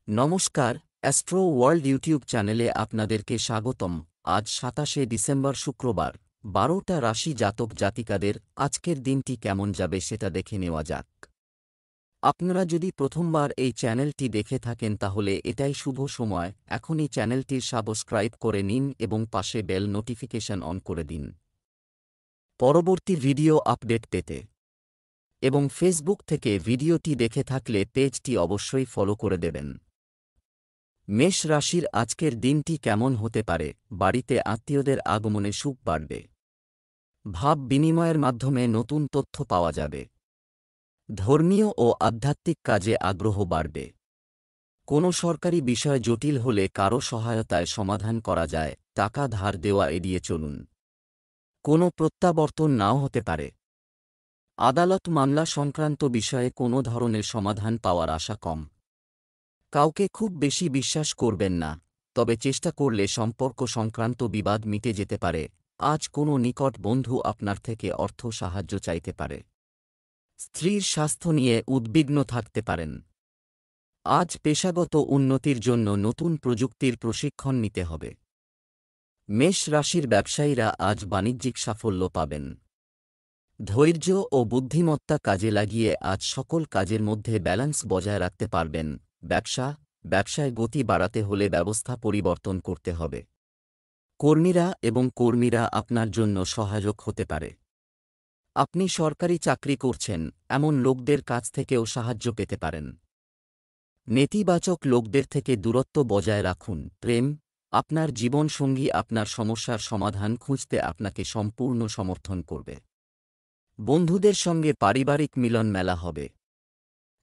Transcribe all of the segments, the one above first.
নমস্কার, astro world YouTube চ্যানেলে আপনাদেরকে স্বাগতম। আজ ২৭শে ডিসেম্বর শুক্রবার, ১২টা রাশি জাতক জাতিকাদের আজকের দিনটি কেমন যাবে সেটা দেখে নেওয়া যাক। আপনারা যদি প্রথমবার এই চ্যানেলটি দেখে থাকেন তাহলে এটাই শুভ সময়, এখনই চ্যানেলটির সাবস্ক্রাইব করে নিন এবং পাশে বেল নোটিফিকেশন অন করে দিন পরবর্তী ভিডিও আপডেট পেতে। এবং ফেসবুক থেকে ভিডিওটি দেখে থাকলে পেজটি অবশ্যই ফলো করে দেবেন। মেষ রাশির আজকের দিনটি কেমন হতে পারে? বাড়িতে আত্মীয়দের আগমনে সুখ বাড়বে। ভাব বিনিময়ের মাধ্যমে নতুন তথ্য পাওয়া যাবে। ধর্মীয় ও আধ্যাত্মিক কাজে আগ্রহ বাড়বে। কোনো সরকারি বিষয় জটিল হলে কারো সহায়তায় সমাধান করা যায়। টাকা ধার দেওয়া এড়িয়ে চলুন। কোনো প্রত্যাবর্তন নাও হতে পারে। আদালত মামলা সংক্রান্ত বিষয়ে কোনো ধরনের সমাধান পাওয়ার আশা কম। কাউকে খুব বেশি বিশ্বাস করবেন না, তবে চেষ্টা করলে সম্পর্ক সংক্রান্ত বিবাদ মিটে যেতে পারে। আজ কোনো নিকট বন্ধু আপনার থেকে অর্থ সাহায্য চাইতে পারে। স্ত্রীর স্বাস্থ্য নিয়ে উদ্বিগ্ন থাকতে পারেন। আজ পেশাগত উন্নতির জন্য নতুন প্রযুক্তির প্রশিক্ষণ নিতে হবে। মেষ রাশির ব্যবসায়ীরা আজ বাণিজ্যিক সাফল্য পাবেন। ধৈর্য ও বুদ্ধিমত্তা কাজে লাগিয়ে আজ সকল কাজের মধ্যে ব্যালেন্স বজায় রাখতে পারবেন। ব্যবসায় গতি বাড়াতে হলে ব্যবস্থা পরিবর্তন করতে হবে। কর্মীরা আপনার জন্য সহায়ক হতে পারে। আপনি সরকারি চাকরি করছেন এমন লোকদের কাছ থেকেও সাহায্য পেতে পারেন। নেতিবাচক লোকদের থেকে দূরত্ব বজায় রাখুন। আপনার জীবনসঙ্গী আপনার সমস্যার সমাধান খুঁজতে আপনাকে সম্পূর্ণ সমর্থন করবে। বন্ধুদের সঙ্গে পারিবারিক মিলন মেলা হবে।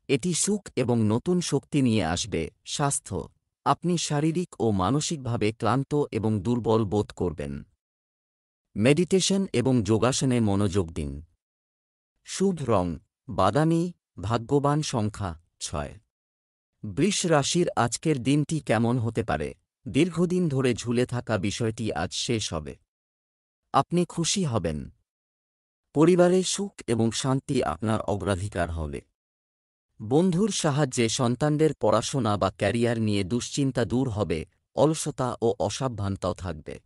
এটি সুখ এবং নতুন শক্তি নিয়ে আসবে। স্বাস্থ্য, আপনি শারীরিক ও মানসিকভাবে ক্লান্ত এবং দুর্বল বোধ করবেন। মেডিটেশন এবং যোগাসনে মনোযোগ দিন। শুভ রং বাদামি, ভাগ্যবান সংখ্যা ৬। বৃষ রাশির আজকের দিনটি কেমন হতে পারে? দীর্ঘদিন ধরে ঝুলে থাকা বিষয়টি আজ শেষ হবে। আপনি খুশি হবেন। পরিবারের সুখ এবং শান্তি আপনার অগ্রাধিকার হবে। বন্ধুর সাহায্যে সন্তানদের পড়াশোনা বা ক্যারিয়ার নিয়ে দুশ্চিন্তা দূর হবে। অলসতা ও অসাবধানতাও থাকবে।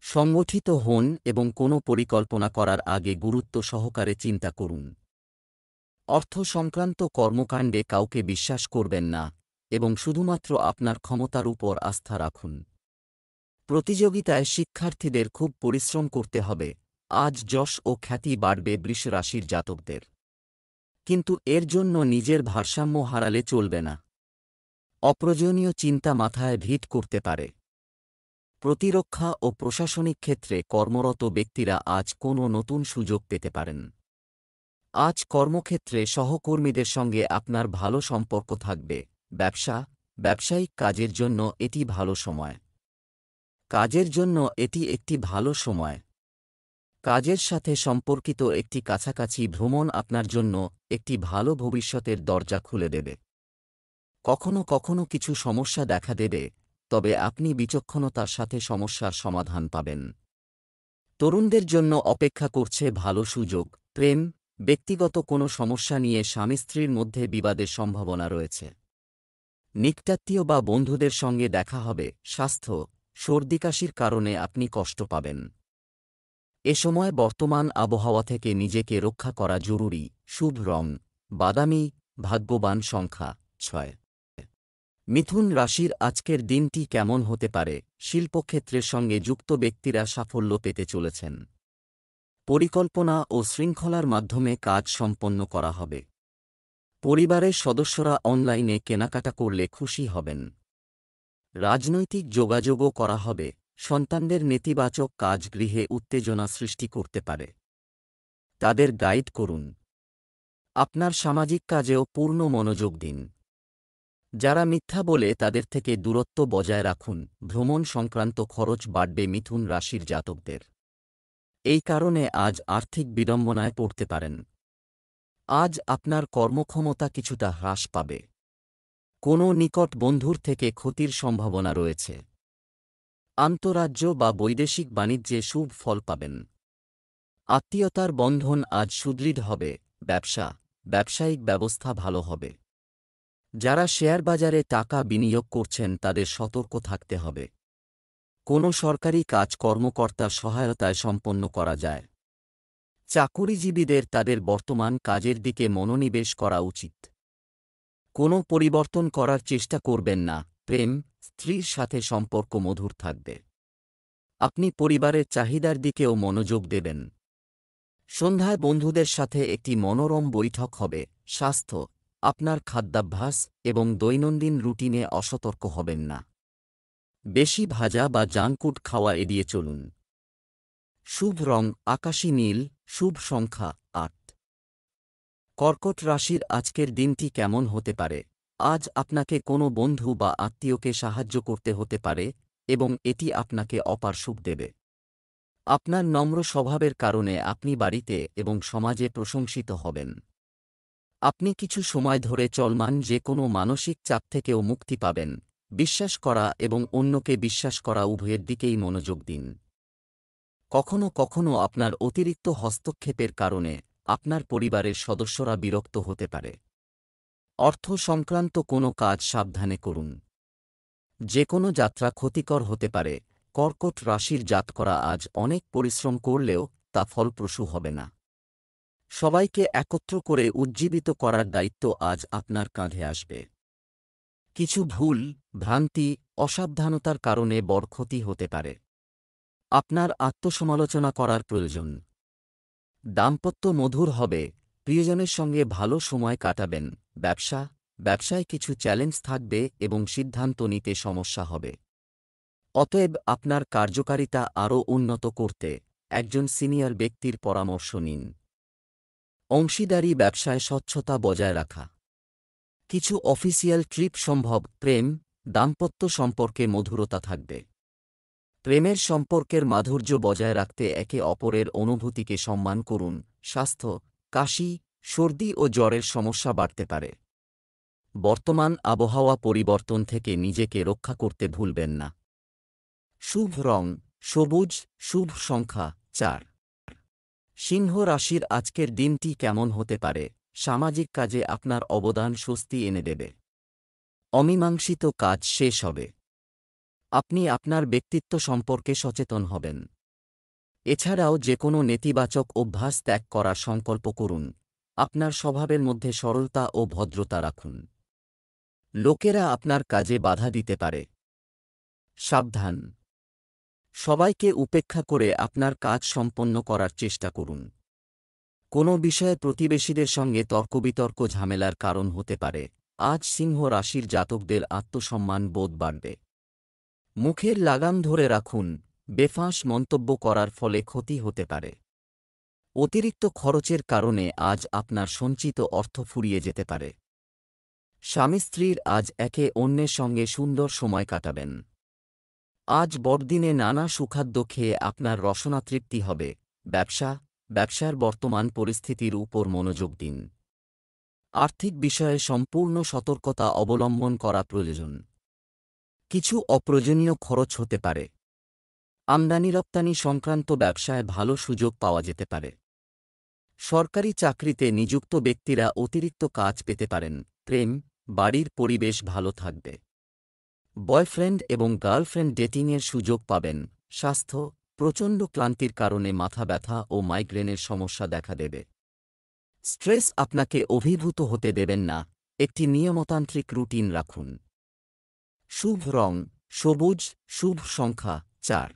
সংগঠিত হন এবং কোনো পরিকল্পনা করার আগে গুরুত্ব সহকারে চিন্তা করুন। অর্থ সংক্রান্ত কর্মকাণ্ডে কাউকে বিশ্বাস করবেন না এবং শুধুমাত্র আপনার ক্ষমতার উপর আস্থা রাখুন। প্রতিযোগিতায় শিক্ষার্থীদের খুব পরিশ্রম করতে হবে। আজ যশ ও খ্যাতি বাড়বে বৃষ রাশির জাতকদের। কিন্তু এর জন্য নিজের ভারসাম্য হারালে চলবে না। অপ্রয়োজনীয় চিন্তা মাথায় ভিড় করতে পারে। প্রতিরক্ষা ও প্রশাসনিক ক্ষেত্রে কর্মরত ব্যক্তিরা আজ কোনো নতুন সুযোগ পেতে পারেন। আজ কর্মক্ষেত্রে সহকর্মীদের সঙ্গে আপনার ভালো সম্পর্ক থাকবে। ব্যবসায়িক কাজের জন্য এটি ভালো সময়। কাজের সাথে সম্পর্কিত একটি কাছাকাছি ভ্রমণ আপনার জন্য একটি ভালো ভবিষ্যতের দরজা খুলে দেবে। কখনো কখনো কিছু সমস্যা দেখা দেবে, তবে আপনি বিচক্ষণতার সাথে সমস্যার সমাধান পাবেন। তরুণদের জন্য অপেক্ষা করছে ভালো সুযোগ। ব্যক্তিগত কোনো সমস্যা নিয়ে স্বামী স্ত্রীর মধ্যে বিবাদের সম্ভাবনা রয়েছে। নিকটাত্মীয় বা বন্ধুদের সঙ্গে দেখা হবে। স্বাস্থ্য, সর্দিকাশির কারণে আপনি কষ্ট পাবেন। এ সময় বর্তমান আবহাওয়া থেকে নিজেকে রক্ষা করা জরুরি। শুভ রং বাদামি, ভাগ্যবান সংখ্যা ৬। মিথুন রাশির আজকের দিনটি কেমন হতে পারে? শিল্পক্ষেত্রের সঙ্গে যুক্ত ব্যক্তিরা সাফল্য পেতে চলেছেন। পরিকল্পনা ও শৃঙ্খলার মাধ্যমে কাজ সম্পন্ন করা হবে। পরিবারের সদস্যরা অনলাইনে কেনাকাটা করলে খুশি হবেন। রাজনৈতিক যোগাযোগও করা হবে। সন্তানদের নেতিবাচক কাজ গৃহে উত্তেজনা সৃষ্টি করতে পারে। তাদের গাইড করুন। আপনার সামাজিক কাজেও পূর্ণ মনোযোগ দিন। যারা মিথ্যা বলে তাদের থেকে দূরত্ব বজায় রাখুন। ভ্রমণ সংক্রান্ত খরচ বাড়বে মিথুন রাশির জাতকদের। এই কারণে আজ আর্থিক বিড়ম্বনায় পড়তে পারেন। আজ আপনার কর্মক্ষমতা কিছুটা হ্রাস পাবে। কোনো নিকট বন্ধুর থেকে ক্ষতির সম্ভাবনা রয়েছে। আন্তঃরাজ্য বা বৈদেশিক বাণিজ্যে শুভ ফল পাবেন। আত্মীয়তার বন্ধন আজ সুদৃঢ় হবে। ব্যবসায়িক ব্যবস্থা ভালো হবে। যারা শেয়ার বাজারে টাকা বিনিয়োগ করছেন তাদের সতর্ক থাকতে হবে। কোনো সরকারি কাজ কর্মকর্তার সহায়তায় সম্পন্ন করা যায়। চাকুরিজীবীদের তাদের বর্তমান কাজের দিকে মনোনিবেশ করা উচিত। কোনো পরিবর্তন করার চেষ্টা করবেন না। প্রেম, স্ত্রীর সাথে সম্পর্ক মধুর থাকবে। আপনি পরিবারের চাহিদার দিকেও মনোযোগ দেবেন। সন্ধ্যায় বন্ধুদের সাথে একটি মনোরম বৈঠক হবে। স্বাস্থ্য, আপনার খাদ্যাভ্যাস এবং দৈনন্দিন রুটিনে অসতর্ক হবেন না। বেশি ভাজা বা জাঙ্ক খাওয়া এড়িয়ে চলুন। শুভ রং আকাশী নীল, শুভ সংখ্যা ৮। কর্কট রাশির আজকের দিনটি কেমন হতে পারে? আজ আপনাকে কোনো বন্ধু বা আত্মীয়কে সাহায্য করতে হতে পারে এবং এটি আপনাকে অপার সুখ দেবে। আপনার নম্র স্বভাবের কারণে আপনি বাড়িতে এবং সমাজে প্রশংসিত হবেন। আপনি কিছু সময় ধরে চলমান যে কোনো মানসিক চাপ থেকেও মুক্তি পাবেন। বিশ্বাস করা এবং অন্যকে বিশ্বাস করা উভয়ের দিকেই মনোযোগ দিন। কখনো কখনো আপনার অতিরিক্ত হস্তক্ষেপের কারণে আপনার পরিবারের সদস্যরা বিরক্ত হতে পারে। অর্থ সংক্রান্ত কোনো কাজ সাবধানে করুন। যে কোনো যাত্রা ক্ষতিকর হতে পারে। কর্কট রাশির জাতকরা আজ অনেক পরিশ্রম করলেও তা ফলপ্রসূ হবে না। সবাইকে একত্র করে উজ্জীবিত করার দায়িত্ব আজ আপনার কাঁধে আসবে। কিছু ভুল, ভ্রান্তি, অসাবধানতার কারণে বড় ক্ষতি হতে পারে। আপনার আত্মসমালোচনা করার প্রয়োজন। দাম্পত্য মধুর হবে। প্রিয়জনের সঙ্গে ভালো সময় কাটাবেন। ব্যবসায় কিছু চ্যালেঞ্জ থাকবে এবং সিদ্ধান্ত নিতে সমস্যা হবে। অতএব আপনার কার্যকারিতা আরও উন্নত করতে একজন সিনিয়র ব্যক্তির পরামর্শ নিন। অংশীদারি ব্যবসায় স্বচ্ছতা বজায় রাখা। কিছু অফিসিয়াল ট্রিপ সম্ভব। প্রেম, দাম্পত্য সম্পর্কে মধুরতা থাকবে। প্রেমের সম্পর্কের মাধুর্য বজায় রাখতে একে অপরের অনুভূতিকে সম্মান করুন। স্বাস্থ্য, কাশি, সর্দি ও জ্বরের সমস্যা বাড়তে পারে। বর্তমান আবহাওয়া পরিবর্তন থেকে নিজেকে রক্ষা করতে ভুলবেন না। শুভ রং সবুজ, শুভ সংখ্যা ৪। সিংহ রাশির আজকের দিনটি কেমন হতে পারে? সামাজিক কাজে আপনার অবদান স্বস্তি এনে দেবে। অমীমাংসিত কাজ শেষ হবে। আপনি আপনার ব্যক্তিত্ব সম্পর্কে সচেতন হবেন। এছাড়াও যে কোনো নেতিবাচক অভ্যাস ত্যাগ করার সংকল্প করুন। আপনার স্বভাবের মধ্যে সরলতা ও ভদ্রতা রাখুন। লোকেরা আপনার কাজে বাধা দিতে পারে। সাবধান। সবাইকে উপেক্ষা করে আপনার কাজ সম্পন্ন করার চেষ্টা করুন। কোনো বিষয়ে প্রতিবেশীদের সঙ্গে তর্কবিতর্ক ঝামেলার কারণ হতে পারে। আজ সিংহ রাশির জাতকদের আত্মসম্মান বোধ বাড়বে। মুখের লাগাম ধরে রাখুন। বেফাঁস মন্তব্য করার ফলে ক্ষতি হতে পারে। অতিরিক্ত খরচের কারণে আজ আপনার সঞ্চিত অর্থ ফুরিয়ে যেতে পারে। স্বামী স্ত্রীর আজ একে অন্যের সঙ্গে সুন্দর সময় কাটাবেন। আজ বড়দিনে নানা সুখাদ্য খেয়ে আপনার রসনা তৃপ্তি হবে। ব্যবসার বর্তমান পরিস্থিতির উপর মনোযোগ দিন। আর্থিক বিষয়ে সম্পূর্ণ সতর্কতা অবলম্বন করা প্রয়োজন। কিছু অপ্রয়োজনীয় খরচ হতে পারে। আমদানি রপ্তানি সংক্রান্ত ব্যবসায় ভালো সুযোগ পাওয়া যেতে পারে। সরকারি চাকরিতে নিযুক্ত ব্যক্তিরা অতিরিক্ত কাজ পেতে পারেন। প্রেম, বাড়ির পরিবেশ ভালো থাকবে। বয়ফ্রেন্ড এবং গার্লফ্রেন্ড ডেটিংয়ের সুযোগ পাবেন। স্বাস্থ্য, প্রচণ্ড ক্লান্তির কারণে মাথা ব্যথা ও মাইগ্রেনের সমস্যা দেখা দেবে। স্ট্রেস আপনাকে অভিভূত হতে দেবেন না। একটি নিয়মতান্ত্রিক রুটিন রাখুন। শুভ রং সবুজ, শুভ সংখ্যা ৪।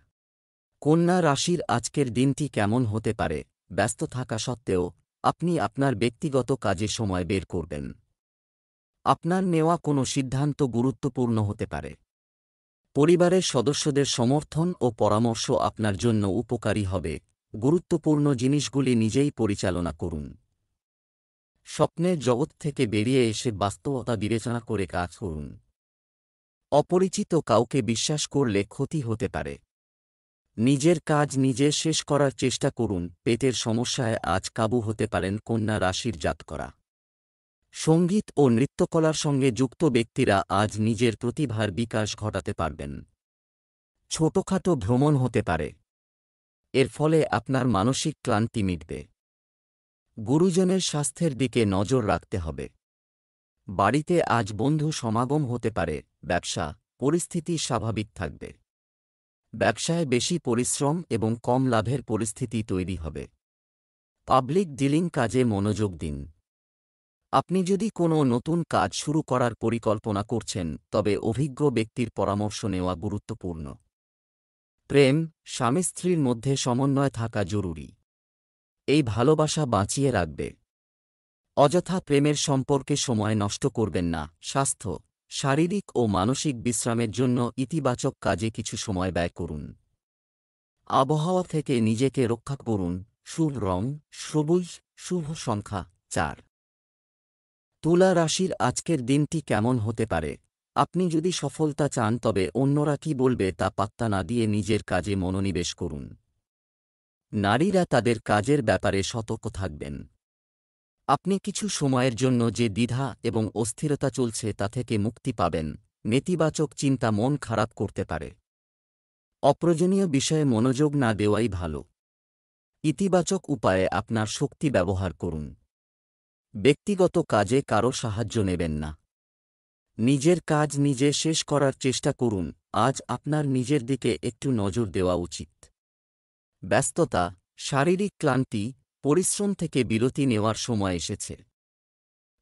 কন্যা রাশির আজকের দিনটি কেমন হতে পারে? ব্যস্ত থাকা সত্ত্বেও আপনি আপনার ব্যক্তিগত কাজে সময় বের করবেন। আপনার নেওয়া কোনো সিদ্ধান্ত গুরুত্বপূর্ণ হতে পারে। পরিবারের সদস্যদের সমর্থন ও পরামর্শ আপনার জন্য উপকারী হবে। গুরুত্বপূর্ণ জিনিসগুলি নিজেই পরিচালনা করুন। স্বপ্নের জগৎ থেকে বেরিয়ে এসে বাস্তবতা বিবেচনা করে কাজ করুন। অপরিচিত কাউকে বিশ্বাস করলে ক্ষতি হতে পারে। নিজের কাজ নিজে শেষ করার চেষ্টা করুন। পেটের সমস্যায় আজ কাবু হতে পারেন কন্যা রাশির জাতকরা। সঙ্গীত ও নৃত্যকলার সঙ্গে যুক্ত ব্যক্তিরা আজ নিজের প্রতিভার বিকাশ ঘটাতে পারবেন। ছোটখাটো ভ্রমণ হতে পারে। এর ফলে আপনার মানসিক ক্লান্তি মিটবে। গুরুজনের স্বাস্থ্যের দিকে নজর রাখতে হবে। বাড়িতে আজ বন্ধু সমাগম হতে পারে। ব্যবসা পরিস্থিতি স্বাভাবিক থাকবে। ব্যবসায় বেশি পরিশ্রম এবং কম লাভের পরিস্থিতি তৈরি হবে। পাবলিক ডিলিং কাজে মনোযোগ দিন। আপনি যদি কোনো নতুন কাজ শুরু করার পরিকল্পনা করছেন, তবে অভিজ্ঞ ব্যক্তির পরামর্শ নেওয়া গুরুত্বপূর্ণ। প্রেম স্বামী স্ত্রীর মধ্যে সমন্বয় থাকা জরুরি। এই ভালোবাসা বাঁচিয়ে রাখবে। অযথা প্রেমের সম্পর্কে সময় নষ্ট করবেন না। স্বাস্থ্য শারীরিক ও মানসিক বিশ্রামের জন্য ইতিবাচক কাজে কিছু সময় ব্যয় করুন। আবহাওয়া থেকে নিজেকে রক্ষা করুন। শুভ রং সবুজ, শুভ সংখ্যা 4। তুলা রাশির আজকের দিনটি কেমন হতে পারে? আপনি যদি সফলতা চান, তবে অন্যরা কি বলবে তা পাত্তা না দিয়ে নিজের কাজে মনোনিবেশ করুন। নারীরা তাদের কাজের ব্যাপারে সতর্ক থাকবেন। আপনি কিছু সময়ের জন্য যে দ্বিধা এবং অস্থিরতা চলছে তা থেকে মুক্তি পাবেন। নেতিবাচক চিন্তা মন খারাপ করতে পারে। অপ্রয়োজনীয় বিষয়ে মনোযোগ না দেওয়াই ভালো। ইতিবাচক উপায়ে আপনার শক্তি ব্যবহার করুন। ব্যক্তিগত কাজে কারো সাহায্য নেবেন না। নিজের কাজ নিজে শেষ করার চেষ্টা করুন। আজ আপনার নিজের দিকে একটু নজর দেওয়া উচিত। ব্যস্ততা শারীরিক ক্লান্তি পরিশ্রম থেকে বিরতি নেওয়ার সময় এসেছে।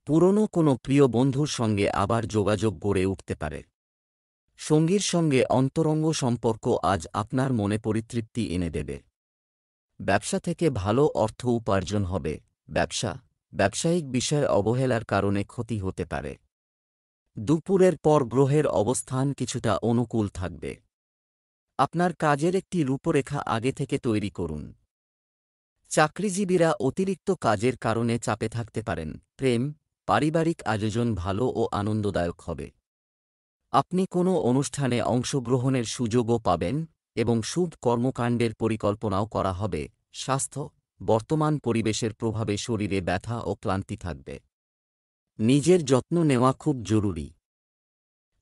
পুরনো কোনো প্রিয় বন্ধুর সঙ্গে আবার যোগাযোগ গড়ে উঠতে পারে। সঙ্গীর সঙ্গে অন্তরঙ্গ সম্পর্ক আজ আপনার মনে পরিতৃপ্তি এনে দেবে। ব্যবসা থেকে ভালো অর্থ উপার্জন হবে। ব্যবসায়িক বিষয়ে অবহেলার কারণে ক্ষতি হতে পারে। দুপুরের পর গ্রহের অবস্থান কিছুটা অনুকূল থাকবে। আপনার কাজের একটি রূপরেখা আগে থেকে তৈরি করুন। চাকরিজীবীরা অতিরিক্ত কাজের কারণে চাপে থাকতে পারেন। প্রেম পারিবারিক আয়োজন ভালো ও আনন্দদায়ক হবে। আপনি কোনো অনুষ্ঠানে অংশগ্রহণের সুযোগও পাবেন এবং শুভ কর্মকাণ্ডের পরিকল্পনাও করা হবে। স্বাস্থ্য বর্তমান পরিবেশের প্রভাবে শরীরে ব্যথা ও ক্লান্তি থাকবে। নিজের যত্ন নেওয়া খুব জরুরি।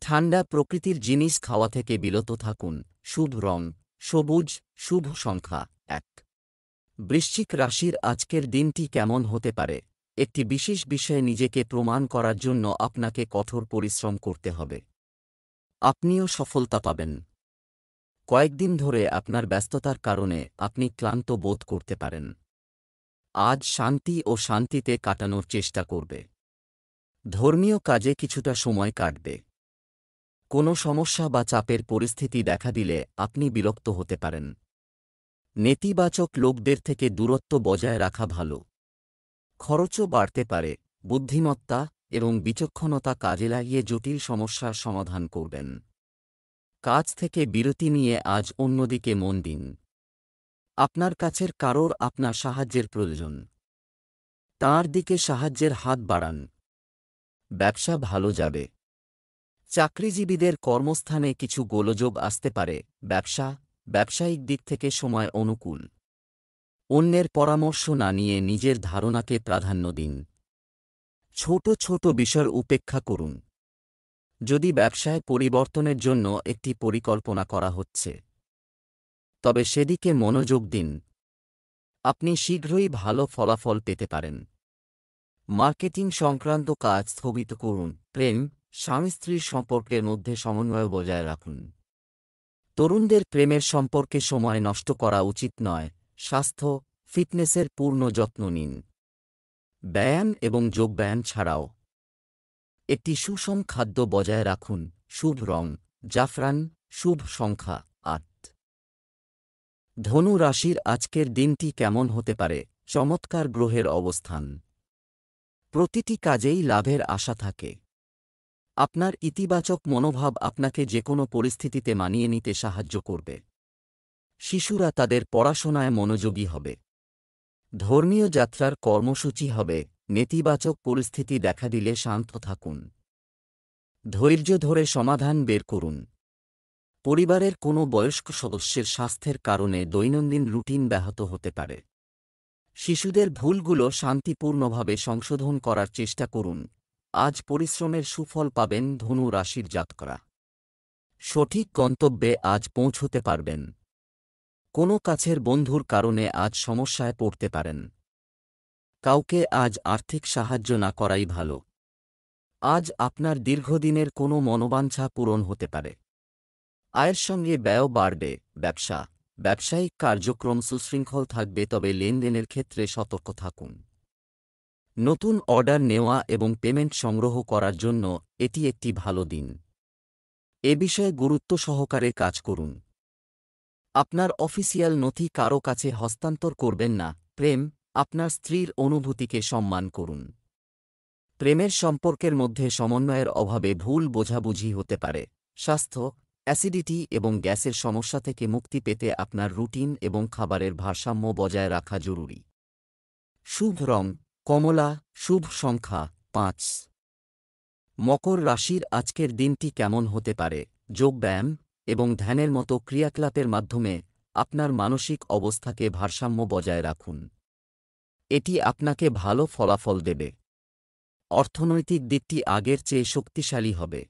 ঠান্ডা প্রকৃতির জিনিস খাওয়া থেকে বিরত থাকুন। শুভ রং সবুজ, শুভ সংখ্যা 1। বৃশ্চিক রাশির আজকের দিনটি কেমন হতে পারে? একটি বিশেষ বিষয়ে নিজেকে প্রমাণ করার জন্য আপনাকে কঠোর পরিশ্রম করতে হবে। আপনিও সফলতা পাবেন। কয়েকদিন ধরে আপনার ব্যস্ততার কারণে আপনি ক্লান্ত বোধ করতে পারেন। আজ শান্তি ও শান্তিতে কাটানোর চেষ্টা করবে। ধর্মীয় কাজে কিছুটা সময় কাটবে। কোনো সমস্যা বা চাপের পরিস্থিতি দেখা দিলে আপনি বিরক্ত হতে পারেন। নেতিবাচক লোকদের থেকে দূরত্ব বজায় রাখা ভালো। খরচও বাড়তে পারে। বুদ্ধিমত্তা এবং বিচক্ষণতা কাজে লাগিয়ে জটিল সমস্যার সমাধান করবেন। কাজ থেকে বিরতি নিয়ে আজ অন্যদিকে মন দিন। আপনার কাছের কারোর আপনার সাহায্যের প্রয়োজন। তাঁর দিকে সাহায্যের হাত বাড়ান। ব্যবসা ভালো যাবে। চাকরিজীবীদের কর্মস্থানে কিছু গোলযোগ আসতে পারে। ব্যবসায়িক দিক থেকে সময় অনুকূল। অন্যের পরামর্শ না নিয়ে নিজের ধারণাকে প্রাধান্য দিন। ছোট ছোট বিষয় উপেক্ষা করুন। যদি ব্যবসায় পরিবর্তনের জন্য একটি পরিকল্পনা করা হচ্ছে, তবে সেদিকে মনোযোগ দিন। আপনি শীঘ্রই ভালো ফলাফল পেতে পারেন। মার্কেটিং সংক্রান্ত কাজ স্থগিত করুন। প্রেম স্বামী স্ত্রীর সম্পর্কের মধ্যে সমন্বয় বজায় রাখুন। তরুণদের প্রেমের সম্পর্কে সময় নষ্ট করা উচিত নয়। স্বাস্থ্য ফিটনেসের পূর্ণ যত্ন নিন। ব্যায়াম এবং যোগব্যায়াম ছাড়াও একটি সুষম খাদ্য বজায় রাখুন। শুভ রং জাফরান, শুভ সংখ্যা 8। ধনু রাশির আজকের দিনটি কেমন হতে পারে? চমৎকার গ্রহের অবস্থান। প্রতিটি কাজেই লাভের আশা থাকে। আপনার ইতিবাচক মনোভাব আপনাকে যেকোনো পরিস্থিতিতে মানিয়ে নিতে সাহায্য করবে। শিশুরা তাদের পড়াশোনায় মনোযোগী হবে। ধর্মীয় যাত্রার কর্মসূচি হবে। নেতিবাচক পরিস্থিতি দেখা দিলে শান্ত থাকুন। ধৈর্য ধরে সমাধান বের করুন। পরিবারের কোনো বয়স্ক সদস্যের স্বাস্থ্যের কারণে দৈনন্দিন রুটিন ব্যাহত হতে পারে। শিশুদের ভুলগুলো শান্তিপূর্ণভাবে সংশোধন করার চেষ্টা করুন। আজ পরিশ্রমের সুফল পাবেন ধনু রাশির জাতকরা। সঠিক গন্তব্যে আজ পৌঁছতে পারবেন। কোনো কাছের বন্ধুর কারণে আজ সমস্যায় পড়তে পারেন। কাউকে আজ আর্থিক সাহায্য না করাই ভালো। আজ আপনার দীর্ঘদিনের কোনো মনোবাঞ্ছা পূরণ হতে পারে। আয়ের সঙ্গে ব্যয় বাড়বে। ব্যবসায়িক কার্যক্রম সুশৃঙ্খল থাকবে, তবে লেনদেনের ক্ষেত্রে সতর্ক থাকুন। নতুন অর্ডার নেওয়া এবং পেমেন্ট সংগ্রহ করার জন্য এটি একটি ভালো দিন। এ বিষয়ে গুরুত্ব সহকারে কাজ করুন। আপনার অফিসিয়াল নথি কারও কাছে হস্তান্তর করবেন না। আপনার স্ত্রীর অনুভূতিকে সম্মান করুন। প্রেমের সম্পর্কের মধ্যে সমন্বয়ের অভাবে ভুল বোঝাবুঝি হতে পারে। স্বাস্থ্য, অ্যাসিডিটি এবং গ্যাসের সমস্যা থেকে মুক্তি পেতে আপনার রুটিন এবং খাবারের ভারসাম্য বজায় রাখা জরুরি। শুভ রং কমলা, শুভ সংখ্যা ৫। মকর রাশির আজকের দিনটি কেমন হতে পারে? যোগব্যায়াম এবং ধ্যানের মতো ক্রিয়াকলাপের মাধ্যমে আপনার মানসিক অবস্থাকে ভারসাম্য বজায় রাখুন। এটি আপনাকে ভালো ফলাফল দেবে। অর্থনৈতিক দিকটি আগের চেয়ে শক্তিশালী হবে।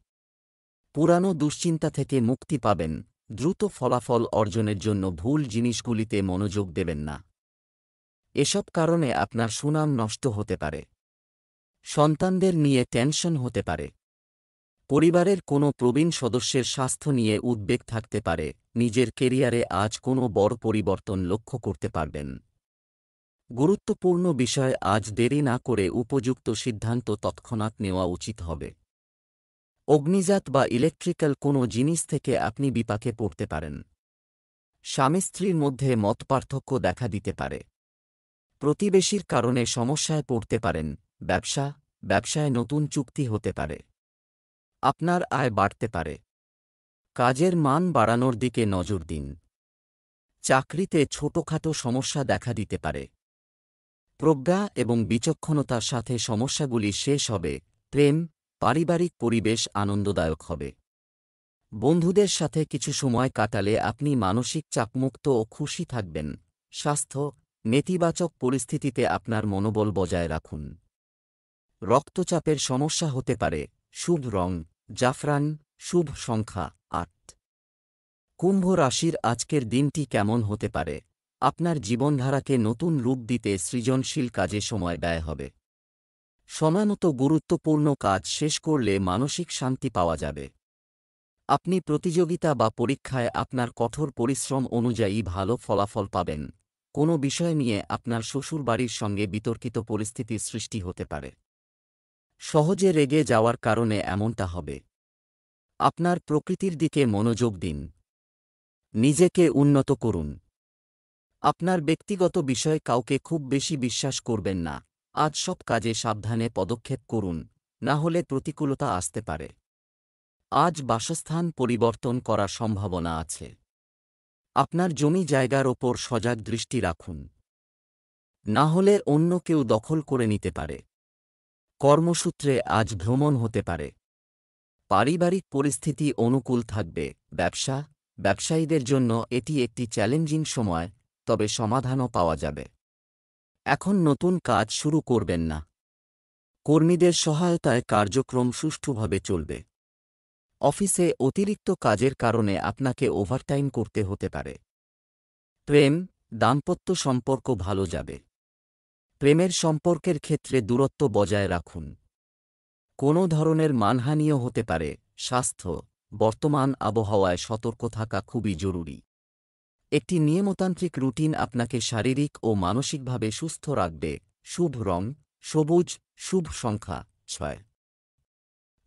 পুরানো দুশ্চিন্তা থেকে মুক্তি পাবেন। দ্রুত ফলাফল অর্জনের জন্য ভুল জিনিসগুলিতে মনোযোগ দেবেন না। এসব কারণে আপনার সুনাম নষ্ট হতে পারে। সন্তানদের নিয়ে টেনশন হতে পারে। পরিবারের কোনো প্রবীণ সদস্যের স্বাস্থ্য নিয়ে উদ্বেগ থাকতে পারে। নিজের কেরিয়ারে আজ কোনো বড় পরিবর্তন লক্ষ্য করতে পারবেন। গুরুত্বপূর্ণ বিষয় আজ দেরি না করে উপযুক্ত সিদ্ধান্ত তৎক্ষণাৎ নেওয়া উচিত হবে। অগ্নিজাত বা ইলেকট্রিক্যাল কোনো জিনিস থেকে আপনি বিপাকে পড়তে পারেন। স্বামী স্ত্রীর মধ্যে মতপার্থক্য দেখা দিতে পারে। প্রতিবেশীর কারণে সমস্যায় পড়তে পারেন। ব্যবসায় নতুন চুক্তি হতে পারে। আপনার আয় বাড়তে পারে। কাজের মান বাড়ানোর দিকে নজর দিন। চাকরিতে ছোটখাটো সমস্যা দেখা দিতে পারে। প্রজ্ঞা এবং বিচক্ষণতার সাথে সমস্যাগুলি শেষ হবে। পারিবারিক পরিবেশ আনন্দদায়ক হবে। বন্ধুদের সাথে কিছু সময় কাটালে আপনি মানসিক চাপমুক্ত ও খুশি থাকবেন। স্বাস্থ্য, নেতিবাচক পরিস্থিতিতে আপনার মনোবল বজায় রাখুন। রক্তচাপের সমস্যা হতে পারে। শুভ রং জাফরান, শুভ সংখ্যা ৮। কুম্ভ রাশির আজকের দিনটি কেমন হতে পারে? আপনার জীবনধারাকে নতুন রূপ দিতে সৃজনশীল কাজে সময় ব্যয় হবে। সময়মতো গুরুত্বপূর্ণ কাজ শেষ করলে মানসিক শান্তি পাওয়া যাবে। আপনি প্রতিযোগিতা বা পরীক্ষায় আপনার কঠোর পরিশ্রম অনুযায়ী ভালো ফলাফল পাবেন। কোনো বিষয় নিয়ে আপনার শ্বশুরবাড়ির সঙ্গে বিতর্কিত পরিস্থিতির সৃষ্টি হতে পারে। সহজে রেগে যাওয়ার কারণে এমনটা হবে। আপনার প্রকৃতির দিকে মনোযোগ দিন। নিজেকে উন্নত করুন। আপনার ব্যক্তিগত বিষয় কাউকে খুব বেশি বিশ্বাস করবেন না। আজ সব কাজে সাবধানে পদক্ষেপ করুন, না হলে প্রতিকূলতা আসতে পারে। আজ বাসস্থান পরিবর্তন করার সম্ভাবনা আছে। আপনার জমি জায়গার ওপর সজাগ দৃষ্টি রাখুন, না হলে অন্য কেউ দখল করে নিতে পারে। কর্মসূত্রে আজ ভ্রমণ হতে পারে। পারিবারিক পরিস্থিতি অনুকূল থাকবে। ব্যবসায়ীদের জন্য এটি একটি চ্যালেঞ্জিং সময়, তবে সমাধানও পাওয়া যাবে। এখন নতুন কাজ শুরু করবেন না। কর্মীদের সহায়তায় কার্যক্রম সুষ্ঠুভাবে চলবে। অফিসে অতিরিক্ত কাজের কারণে আপনাকে ওভারটাইম করতে হতে পারে। দাম্পত্য সম্পর্ক ভালো যাবে। প্রেমের সম্পর্কের ক্ষেত্রে দূরত্ব বজায় রাখুন। কোনো ধরনের মানহানিও হতে পারে। স্বাস্থ্য, বর্তমান আবহাওয়ায় সতর্ক থাকা খুবই জরুরি। একটি নিয়মতান্ত্রিক রুটিন আপনাকে শারীরিক ও মানসিকভাবে সুস্থ রাখবে। শুভ রং সবুজ, শুভ সংখ্যা ৬।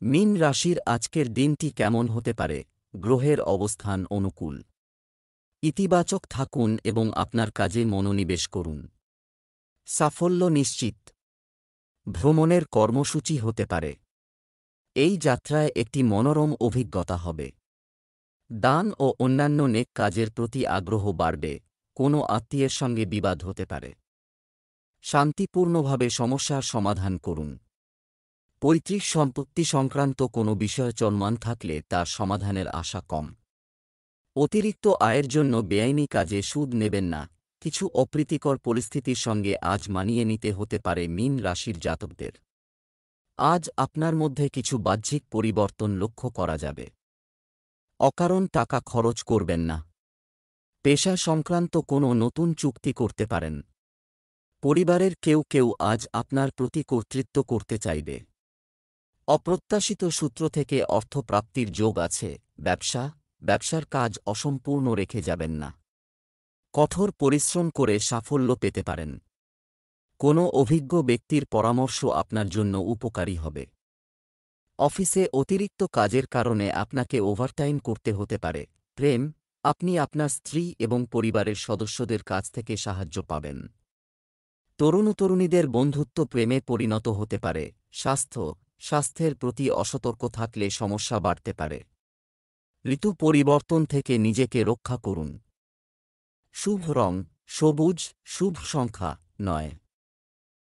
মীন রাশির আজকের দিনটি কেমন হতে পারে? গ্রহের অবস্থান অনুকূল। ইতিবাচক থাকুন এবং আপনার কাজে মনোনিবেশ করুন। সাফল্য নিশ্চিত। ভ্রমণের কর্মসূচি হতে পারে। এই যাত্রায় একটি মনোরম অভিজ্ঞতা হবে। দান ও অন্যান্য নেক কাজের প্রতি আগ্রহ বাড়বে। কোনো আত্মীয়ের সঙ্গে বিবাদ হতে পারে। শান্তিপূর্ণভাবে সমস্যার সমাধান করুন। পৈতৃক সম্পত্তি সংক্রান্ত কোনো বিষয় চলমান থাকলে তার সমাধানের আশা কম। অতিরিক্ত আয়ের জন্য বেআইনি কাজে সুদ নেবেন না। কিছু অপ্রীতিকর পরিস্থিতির সঙ্গে আজ মানিয়ে নিতে হতে পারে মীন রাশির জাতকদের। আজ আপনার মধ্যে কিছু বাহ্যিক পরিবর্তন লক্ষ্য করা যাবে। অকারণ টাকা খরচ করবেন না। পেশা সংক্রান্ত কোনো নতুন চুক্তি করতে পারেন। পরিবারের কেউ কেউ আজ আপনার প্রতি কর্তৃত্ব করতে চাইবে। অপ্রত্যাশিত সূত্র থেকে অর্থপ্রাপ্তির যোগ আছে। ব্যবসার কাজ অসম্পূর্ণ রেখে যাবেন না। কঠোর পরিশ্রম করে সাফল্য পেতে পারেন। কোনো অভিজ্ঞ ব্যক্তির পরামর্শ আপনার জন্য উপকারী হবে। অফিসে অতিরিক্ত কাজের কারণে আপনাকে ওভারটাইম করতে হতে পারে। প্রেম, আপনি আপনার স্ত্রী এবং পরিবারের সদস্যদের কাছ থেকে সাহায্য পাবেন। তরুণীদের বন্ধুত্ব প্রেমে পরিণত হতে পারে। স্বাস্থ্যের প্রতি অসতর্ক থাকলে সমস্যা বাড়তে পারে। ঋতু পরিবর্তন থেকে নিজেকে রক্ষা করুন। শুভ রং সবুজ, শুভ সংখ্যা 9।